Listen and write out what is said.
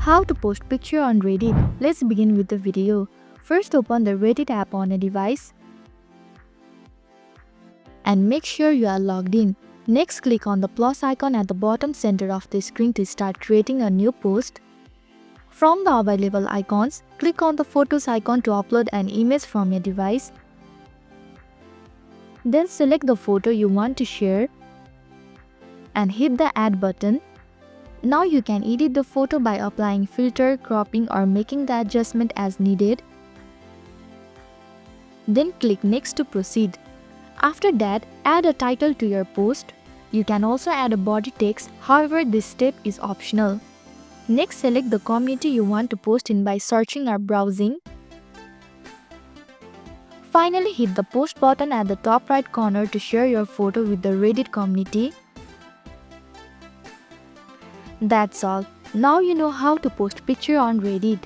How to post picture on Reddit. Let's begin with the video. First, open the Reddit app on a device and make sure you are logged in. Next, click on the plus icon at the bottom center of the screen to start creating a new post. From the available icons, click on the photos icon to upload an image from your device. Then select the photo you want to share and hit the add button. Now you can edit the photo by applying filter, cropping or making the adjustment as needed. Then click next to proceed. After that, add a title to your post. You can also add a body text, however this step is optional. Next, select the community you want to post in by searching or browsing. Finally, hit the post button at the top right corner to share your photo with the Reddit community. That's all. Now you know how to post picture on Reddit.